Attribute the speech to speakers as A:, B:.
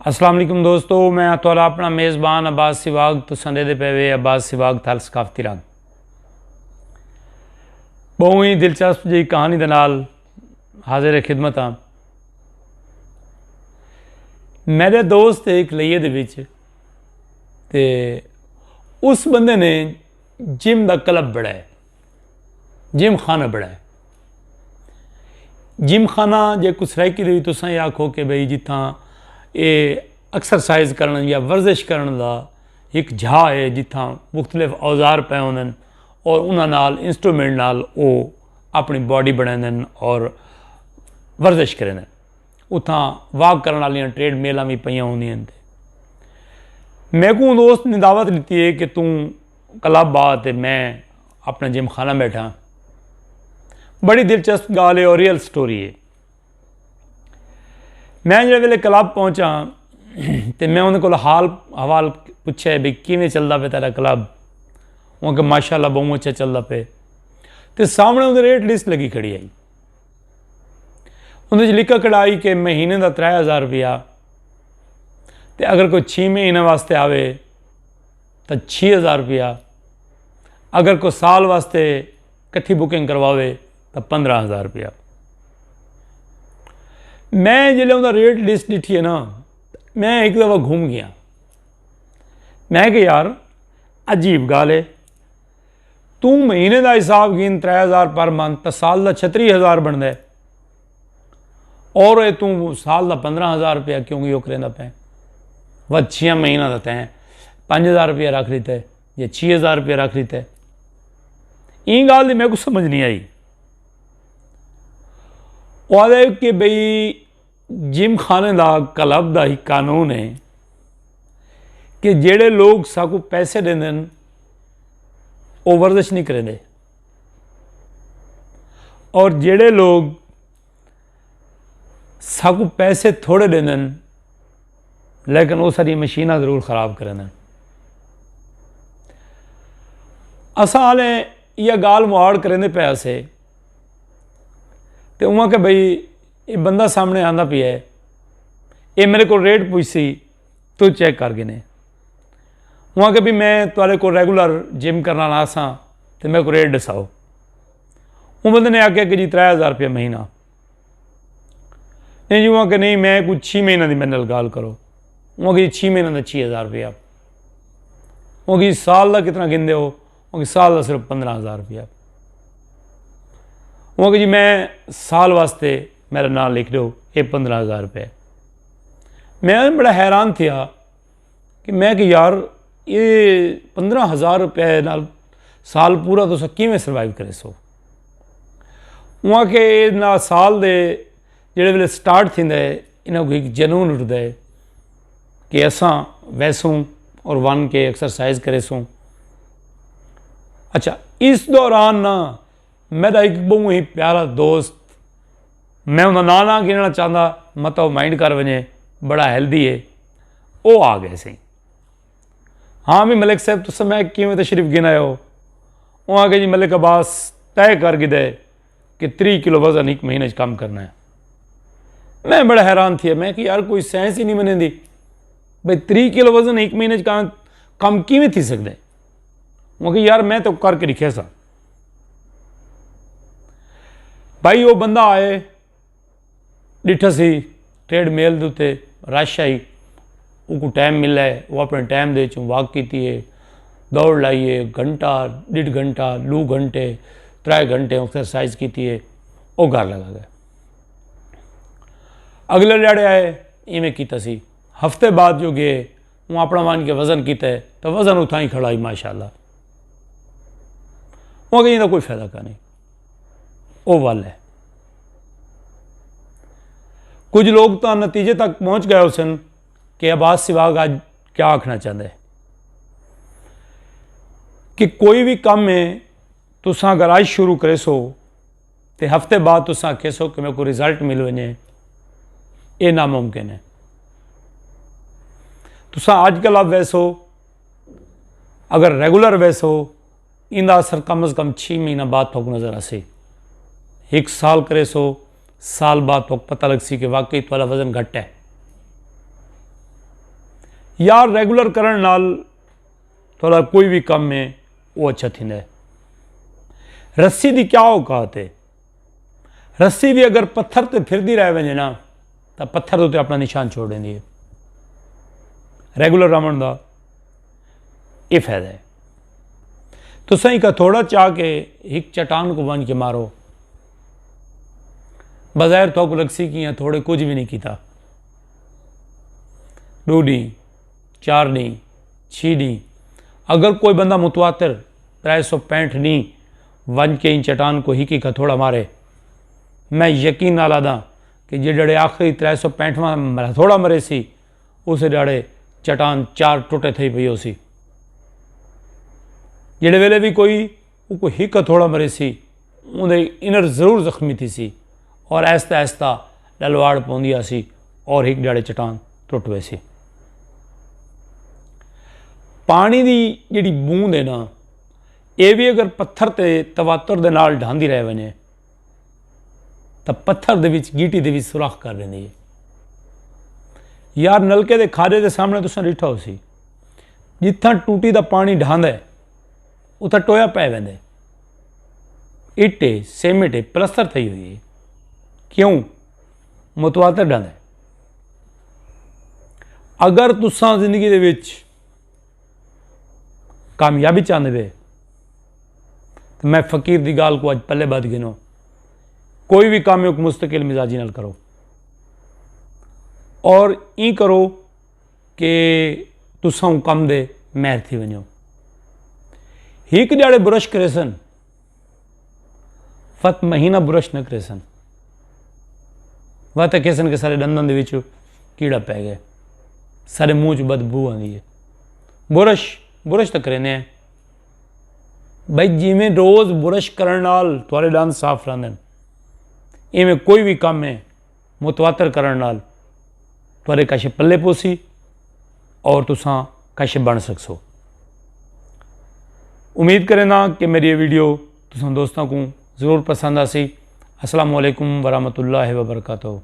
A: अस्सलाम वालेकुम दोस्तों, मैं तुहाडा अपना मेज़बान अब्बास सिवाग तुसां दे पे वे अब्बास सिवाग थल सकाफती रंग बहुत ही दिलचस्प जी कहानी दे नाल हाजिर खिदमत हाँ। मेरे दोस्त एक लइए दे विच ते उस बंदे ने जिम दा क्लब बड़ा है, जिम खाना बड़ा है। जिम खाना जे कुछ सराइकी दे तुसां आखो कि बई जित्थां ये एक्सरसाइज करन या वर्जिश करन दा एक जहा है जित्थां मुख्तलिफ औजार पे होंदे और उन्हां नाल इंस्ट्रूमेंट नाल वो अपनी बॉडी बनांदे और वर्जिश करेंदे। उत्थां वाक करन वालियां ट्रेड मेलां भी पईयां होंदियां ते मैं को दोस्त ने दावत लीती है कि तू क्लब आ ते मैं अपने जिम खाना बैठा। बड़ी दिलचस्प गाल है और रियल स्टोरी है। मैं जो वेले क्लब पहुँचा तो मैं उन्हें को हाल हवाल पूछा भी किमें चलता पे तेरा क्लब। उनके माशाअल्लाह बहुत अच्छा चलता पे। तो सामने उन्हें रेट लिस्ट लगी खड़ी आई, उन्हें लिखा कढ़ाई कि महीने का 3000 रुपया, तो अगर कोई 6 महीने वास्ते आवे तो 6000 रुपया, अगर कोई साल वास्ते कट्ठी बुकिंग करवावे तो 15000 रुपया। मैं जिले उनका रेट लिस्ट लिखी है ना, मैं एक दफ़ा घूम गया। मैं कि यार अजीब गाल है, तू महीने का हिसाब गिन 3000 पर मंथ तो साल का 36000 बनता है और ये तू साल का 15000 रुपया क्योंकि वो करेंदा पे वह 6 महीना का तैं 5000 रुपया रख लीता है या 6000 रुपया रख लीता है। ये गाल की मेरे को समझ नहीं आई। वो कि बई जिम खाने का क्लब का ही कानून है कि जेड़े लोग साकू पैसे देंदे वो वर्जिश नहीं करेंदे और जेड़े लोग साकू पैसे थोड़े देंदे लेकिन वो सारी मशीना जरूर खराब करेंदे। असां हाले यह गाल मुआड़ करेंदे पे से तो उहाँ के बई ये बंदा सामने आंदा पिया है, ये मेरे को रेट पूछी तू चेक कर गिने। वहाँ के भी मैं तुहाडे को रेगुलर जिम करना ना सा तो मेरे को रेट दसाओ। वो बंदे ने आख्या कि जी 3000 रुपया महीना। नहीं जी वहाँ के नहीं, मैं कुछ 6 महीने की मेरे नाल गाल करो। वहाँ की 6 महीने का 6000 रुपया। वहाँ की साल का कितना गिनते हो? वहाँ की साल का सिर्फ 15000 रुपया। वहाँ की जी मैं साल वास्ते मेरा नाम लिख दो, ये 15000 रुपये। मैं बड़ा हैरान था कि मैं कि यार ये 15000 रुपये नाल साल पूरा तुस किवें सर्वाइव करे सो। वहाँ के ना साल दे जेड़े वेले स्टार्ट थींदा है इन्हां को एक जनून उठदा है कि असां वैसूं और वन के एक्सरसाइज करे सूँ। अच्छा, इस दौरान ना मेरा एक बहुत ही प्यारा दोस्त, मैं उनका ना ना गिनना चाहता मत माइंड कर वजे, बड़ा हेल्दी है, वो आ गए सही। हाँ भी मलिक साहब तुस मैं किमें तशरीफ गिनाए हो? वो आ गए जी मलिक अब्बास तय कर गिदे कि 3 किलो वजन एक महीने कम करना है। मैं बड़ा हैरान थी, मैं कि यार कोई साइंस ही नहीं बनेंदी भाई 3 किलो वजन एक महीने कम किमें थी सकते। वो कि यार मैं तो करके दिखे सा। भाई वो बंदा आए डिठा सी ट्रेड मेल के उत्ते रश आई, वो टाइम मिला है, वो अपने टाइम दे चूँ वाक की है, दौड़ लाई है, घंटा 1.5 घंटा 2 घंटे 3 घंटे एक्सरसाइज की है, वो घर लगा गया। अगले लड़े आए इवें किया सी, हफ्ते बाद जो गए वो अपना मान के वजन किया है तो वजन उतना ही खड़ा ही माशाअल्लाह। वो कहीं कोई फायदा का नहीं, वो वाल है। कुछ लोग तो नतीजे तक पहुँच गए उसन कि अब्बास सिवाग आज क्या आखना चाहते हैं कि कोई भी काम में तुसां अगर आज शुरू करे सो तो हफ्ते बाद तुसां आखे सो कि मेरे को रिजल्ट मिल वजे, ये नामुमकिन है। तुसां अजकल अब वैसो अगर रेगुलर वैसो इंदा असर कम अज़ कम 6 महीना बाद थोक नज़र आसे। 1 साल करे सो साल बाद तो पता लग सी कि वाकई थोड़ा वजन घट है। यार रेगुलर करण नाल थोड़ा कोई भी कम है वो अच्छा थींदा है। रस्सी की क्या औकात है, रस्सी भी अगर पत्थर ते फिरदी रह वञे ना तो पत्थर उत्ते अपना निशान छोड़ देंदी है। रेगुलर रमन का यह फायदा है। तुसां एक हथौड़ा चाह के एक चट्टान को बन के मारो, बज़ाहिर तो लगसी कि हथौड़े कुछ भी नहीं किया। 2 डी 4 डी 6 डी अगर कोई बंदा मुतवातिर 365 डी वन के इन चट्टान को एक हथौड़ा मारे, मैं यकीन नाल आदा कि जे आखिरी 365वां हथौड़ा मरे सी उस ॾाड़े चट्टान 4 टुटे थी पई सी। जेड़े वेले भी कोई एक हथौड़ा मरे सी उनके इनर ज़रूर जख्मी थी सी और आहिस्ता आहिस्ता डलवाड़ पौंदी सी और एक ॾाड़े चट्टान टुट वे सी। पानी की जिहड़ी बूंद है ना, ये भी अगर पत्थर ते तवातर दे नाल ढांदी रह वने तो पत्थर दे विच गीटी दे विच सुराख कर देंदी है। यार नलके दे खारे दे सामने तुसां डिठा हो सी, जिथां टूटी दा पानी ढांदा है उत्थां टोया पै वेंदा है। इट है, सीमेंट है, प्लस्तर थी हुई है। क्यों? मुतवातर ढांदा है। अगर तुसां जिंदगी दे विच कामयाबी चाहते वे तो मैं फकीर की गाल को अज पल्ले बद गिनो, कोई भी काम एक मुस्तकिल मिजाजी नाल करो और ई करो कि तुसां कम दे महर थी वञो। एक ॾाड़े बुरश करे सन, फत महीना बुरश न करे सन, वह तो कह सन कि सारे दंदन दे विच कीड़ा पै गए, सारे मूँह च बदबू आती है। बुरश तो करें भाई, जिमें रोज़ बुरश करने नाल तुहारे दंद साफ रहंदे, इवें कोई भी काम है मुतवातर करने नाल तुहारे कश पल्ले पोसी और तुसां कश बन सकसो। उम्मीद करें ना कि मेरी ये वीडियो तुसां दोस्तों को ज़रूर पसंद आसी। अस्सलामु अलैकुम वरहमतुल्लाहि वबरकातुहू।